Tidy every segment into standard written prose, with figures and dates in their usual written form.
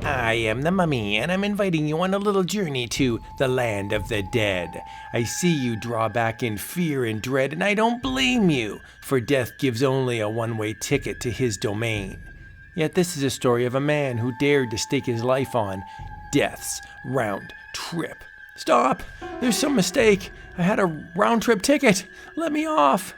I am the mummy, and I'm inviting you on a little journey to the land of the dead. I see you draw back in fear and dread, and I don't blame you, for death gives only a one-way ticket to his domain. Yet this is a story of a man who dared to stake his life on death's round trip. Stop! There's some mistake. I had a round-trip ticket. Let me off.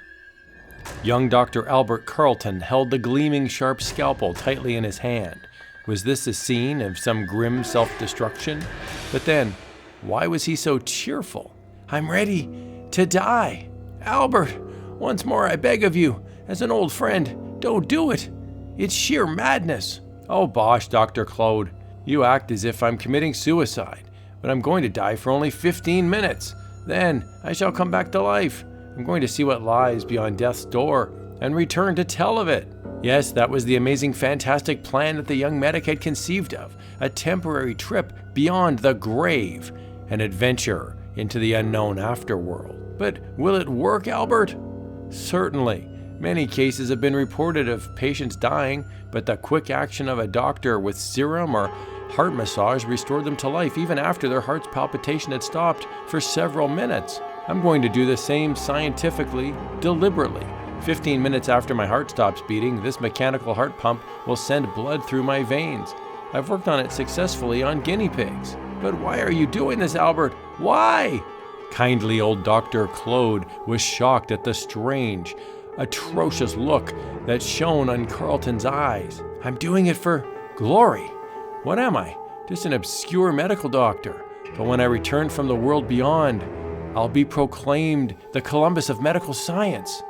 Young Dr. Albert Carlton held the gleaming sharp scalpel tightly in his hand. Was this a scene of some grim self-destruction? But then, why was he so cheerful? I'm ready to die. Albert, once more I beg of you, as an old friend, don't do it. It's sheer madness. Oh bosh, Dr. Claude. You act as if I'm committing suicide, but I'm going to die for only 15 minutes. Then I shall come back to life. I'm going to see what lies beyond death's door and return to tell of it. Yes, that was the amazing, fantastic plan that the young medic had conceived of. A temporary trip beyond the grave, an adventure into the unknown afterworld. But will it work, Albert? Certainly. Many cases have been reported of patients dying, but the quick action of a doctor with serum or heart massage restored them to life even after their heart's palpitation had stopped for several minutes. I'm going to do the same scientifically, deliberately. 15 minutes after my heart stops beating, this mechanical heart pump will send blood through my veins. I've worked on it successfully on guinea pigs. But why are you doing this, Albert? Why? Kindly old Dr. Claude was shocked at the strange, atrocious look that shone on Carlton's eyes. I'm doing it for glory. What am I? Just an obscure medical doctor. But when I return from the world beyond, I'll be proclaimed the Columbus of medical science.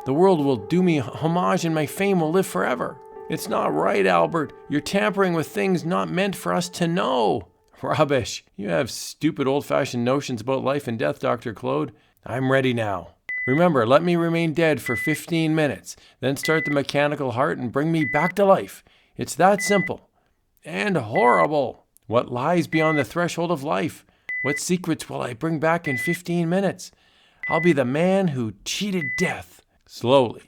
The world will do me homage and my fame will live forever. It's not right, Albert. You're tampering with things not meant for us to know. Rubbish. You have stupid old-fashioned notions about life and death, Dr. Claude. I'm ready now. Remember, let me remain dead for 15 minutes, then start the mechanical heart and bring me back to life. It's that simple. And horrible. What lies beyond the threshold of life? What secrets will I bring back in 15 minutes? I'll be the man who cheated death. Slowly,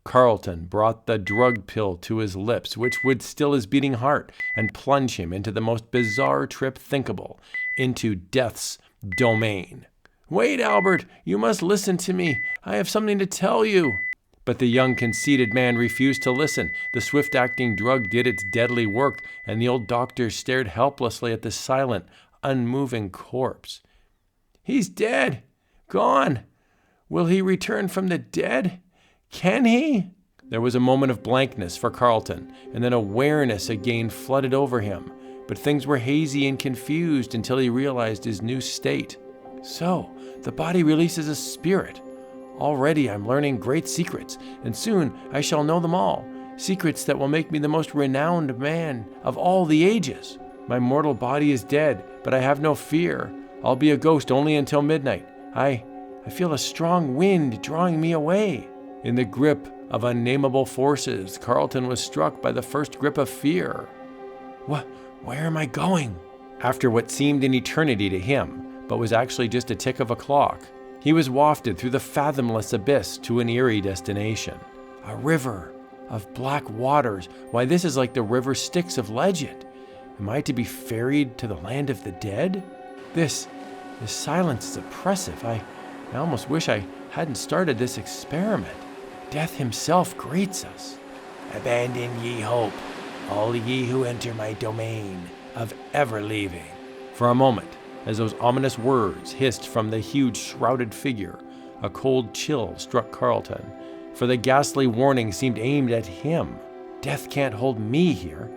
Carlton brought the drug pill to his lips, which would still his beating heart, and plunge him into the most bizarre trip thinkable, into death's domain. Wait, Albert, you must listen to me. I have something to tell you. But the young conceited man refused to listen. The swift-acting drug did its deadly work, and the old doctor stared helplessly at the silent, unmoving corpse. He's dead. Gone. Will he return from the dead? Can he? There was a moment of blankness for Carlton, and then awareness again flooded over him. But things were hazy and confused until he realized his new state. So, the body releases a spirit. Already I'm learning great secrets, and soon I shall know them all. Secrets that will make me the most renowned man of all the ages. My mortal body is dead, but I have no fear. I'll be a ghost only until midnight. I feel a strong wind drawing me away. In the grip of unnameable forces, Carlton was struck by the first grip of fear. Where am I going? After what seemed an eternity to him, but was actually just a tick of a clock, he was wafted through the fathomless abyss to an eerie destination. A river of black waters. Why, this is like the river Styx of legend. Am I to be ferried to the land of the dead? This silence is oppressive. I almost wish I hadn't started this experiment. Death himself greets us. Abandon ye hope, all ye who enter my domain of ever leaving. For a moment, as those ominous words hissed from the huge shrouded figure, a cold chill struck Carlton, for the ghastly warning seemed aimed at him. Death can't hold me here.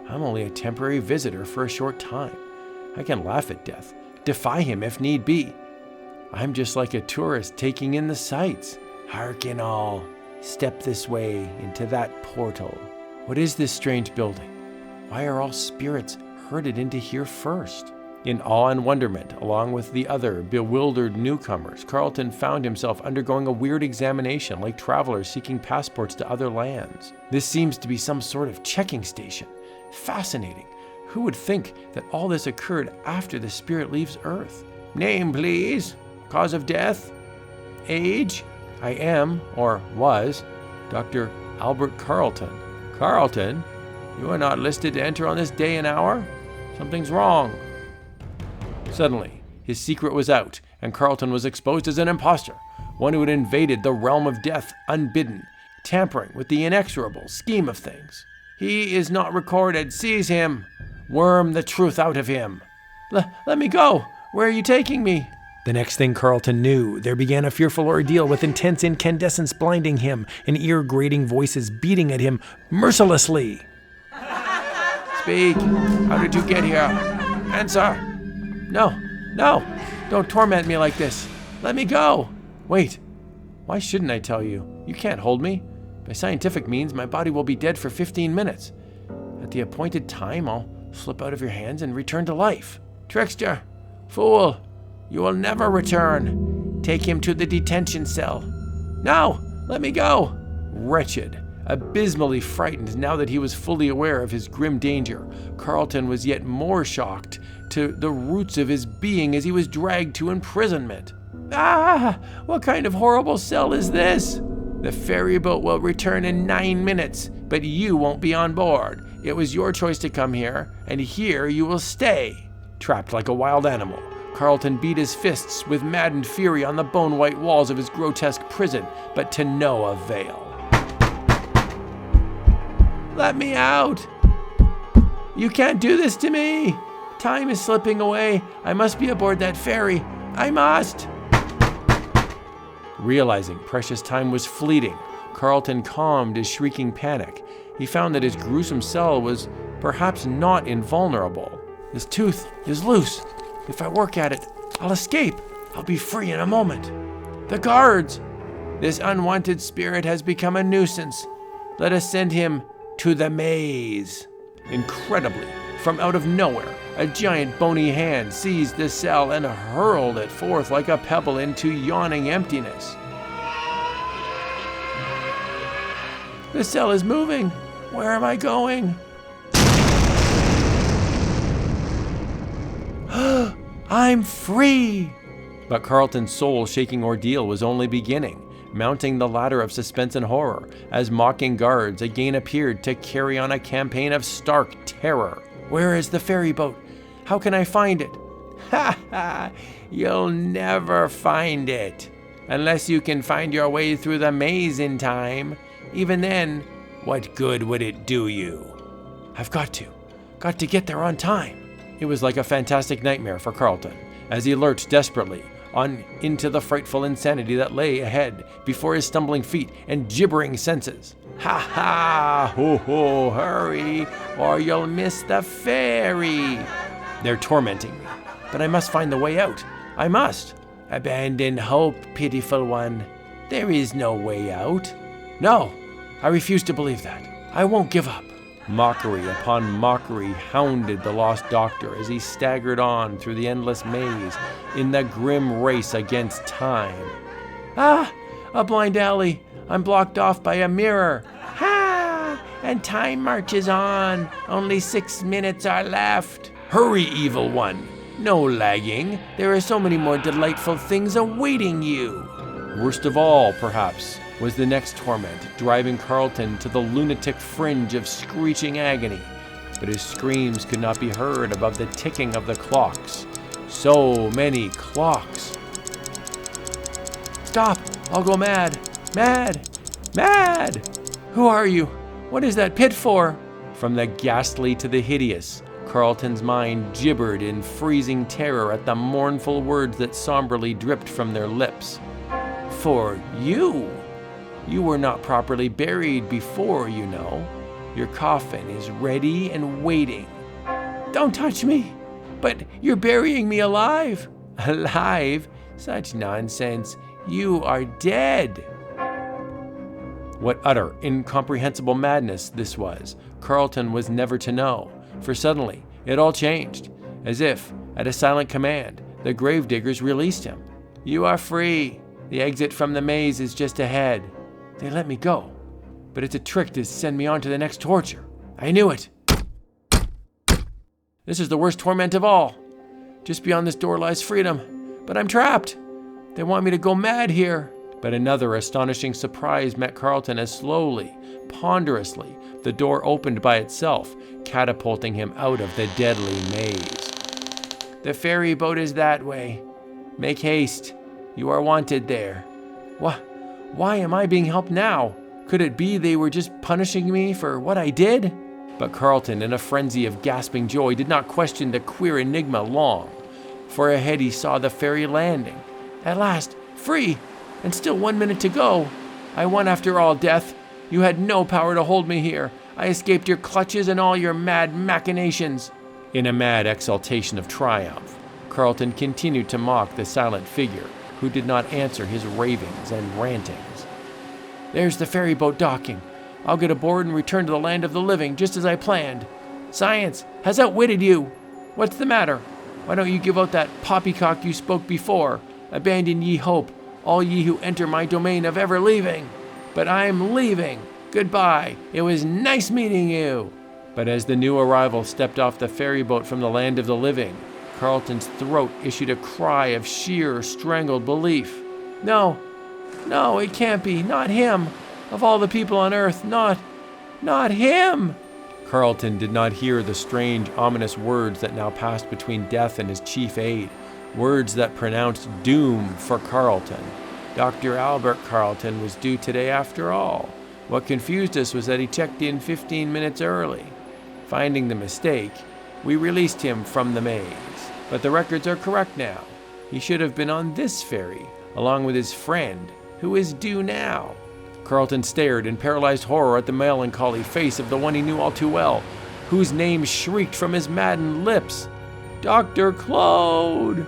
I'm only a temporary visitor for a short time. I can laugh at death, defy him if need be. I'm just like a tourist taking in the sights. Hearken all, step this way into that portal. What is this strange building? Why are all spirits herded into here first? In awe and wonderment, along with the other bewildered newcomers, Carlton found himself undergoing a weird examination like travelers seeking passports to other lands. This seems to be some sort of checking station. Fascinating. Who would think that all this occurred after the spirit leaves Earth? Name, please. Cause of death? Age? I am, or was, Dr. Albert Carlton. Carlton? You are not listed to enter on this day and hour? Something's wrong. Suddenly, his secret was out, and Carlton was exposed as an imposter, one who had invaded the realm of death unbidden, tampering with the inexorable scheme of things. He is not recorded. Seize him. Worm the truth out of him. Let me go. Where are you taking me? The next thing Carlton knew, there began a fearful ordeal with intense incandescence blinding him and ear-grating voices beating at him mercilessly. Speak. How did you get here? Answer. No. Don't torment me like this. Let me go. Wait. Why shouldn't I tell you? You can't hold me. By scientific means, my body will be dead for 15 minutes. At the appointed time, I'll slip out of your hands and return to life. Trickster. Fool. You will never return. Take him to the detention cell. No. Let me go. Wretched. Abysmally frightened now that he was fully aware of his grim danger, Carlton was yet more shocked to the roots of his being as he was dragged to imprisonment. Ah! What kind of horrible cell is this? The ferry boat will return in 9 minutes, but you won't be on board. It was your choice to come here, and here you will stay. Trapped like a wild animal, Carlton beat his fists with maddened fury on the bone-white walls of his grotesque prison, but to no avail. Let me out! You can't do this to me! Time is slipping away. I must be aboard that ferry. I must! Realizing precious time was fleeting, Carlton calmed his shrieking panic. He found that his gruesome cell was perhaps not invulnerable. His tooth is loose. If I work at it, I'll escape. I'll be free in a moment. The guards! This unwanted spirit has become a nuisance. Let us send him to the maze. Incredibly, from out of nowhere, a giant bony hand seized the cell and hurled it forth like a pebble into yawning emptiness. The cell is moving. Where am I going? I'm free! But Carlton's soul-shaking ordeal was only beginning, mounting the ladder of suspense and horror as mocking guards again appeared to carry on a campaign of stark terror. Where is the ferry boat? How can I find it? Ha ha! You'll never find it. Unless you can find your way through the maze in time. Even then, what good would it do you? I've got to get there on time. It was like a fantastic nightmare for Carlton, as he lurched desperately on into the frightful insanity that lay ahead before his stumbling feet and gibbering senses. Ha ha! Ho ho! Hurry, or you'll miss the ferry! They're tormenting me, but I must find the way out. I must. Abandon hope, pitiful one. There is no way out. No, I refuse to believe that. I won't give up. Mockery upon mockery hounded the lost doctor as he staggered on through the endless maze in the grim race against time. Ah! A blind alley! I'm blocked off by a mirror! Ha! And time marches on! Only 6 minutes are left! Hurry, evil one! No lagging! There are so many more delightful things awaiting you! Worst of all, perhaps, was the next torment, driving Carlton to the lunatic fringe of screeching agony. But his screams could not be heard above the ticking of the clocks. So many clocks. Stop! I'll go mad! Mad! Mad! Who are you? What is that pit for? From the ghastly to the hideous, Carlton's mind gibbered in freezing terror at the mournful words that somberly dripped from their lips. For you! You were not properly buried before, you know. Your coffin is ready and waiting. Don't touch me! But you're burying me alive! Alive? Such nonsense. You are dead! What utter, incomprehensible madness this was, Carlton was never to know, for suddenly it all changed. As if, at a silent command, the gravediggers released him. You are free. The exit from the maze is just ahead. They let me go, but it's a trick to send me on to the next torture. I knew it. This is the worst torment of all. Just beyond this door lies freedom, but I'm trapped. They want me to go mad here. But another astonishing surprise met Carlton as slowly, ponderously, the door opened by itself, catapulting him out of the deadly maze. "The ferry boat is that way. Make haste. You are wanted there." Why am I being helped now? Could it be they were just punishing me for what I did? But Carlton, in a frenzy of gasping joy, did not question the queer enigma long. For ahead he saw the ferry landing. At last, free, and still 1 minute to go. I won after all, Death. You had no power to hold me here. I escaped your clutches and all your mad machinations. In a mad exultation of triumph, Carlton continued to mock the silent figure, who did not answer his ravings and rantings. "There's the ferry boat docking. I'll get aboard and return to the land of the living, just as I planned. Science has outwitted you. What's the matter? Why don't you give out that poppycock you spoke before? Abandon ye hope, all ye who enter my domain of ever leaving. But I'm leaving. Goodbye. It was nice meeting you." But as the new arrival stepped off the ferry boat from the land of the living, Carlton's throat issued a cry of sheer, strangled belief. No, it can't be. Not him. Of all the people on earth, not him. Carlton did not hear the strange, ominous words that now passed between Death and his chief aide, words that pronounced doom for Carlton. Dr. Albert Carlton was due today after all. What confused us was that he checked in 15 minutes early. Finding the mistake, we released him from the maze. But the records are correct now. He should have been on this ferry, along with his friend, who is due now. Carlton stared in paralyzed horror at the melancholy face of the one he knew all too well, whose name shrieked from his maddened lips. Dr. Claude!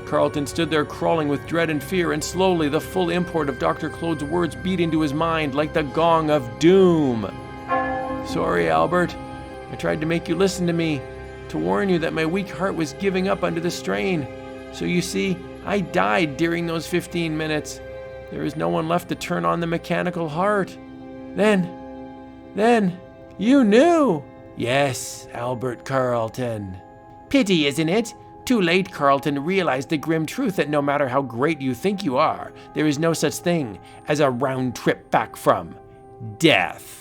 Carlton stood there crawling with dread and fear, and slowly the full import of Dr. Claude's words beat into his mind like the gong of doom. "Sorry, Albert. I tried to make you listen to me, to warn you that my weak heart was giving up under the strain. So you see, I died during those 15 minutes. There is no one left to turn on the mechanical heart. Then, you knew." "Yes, Albert Carlton." "Pity, isn't it? Too late, Carlton realized the grim truth that no matter how great you think you are, there is no such thing as a round trip back from death."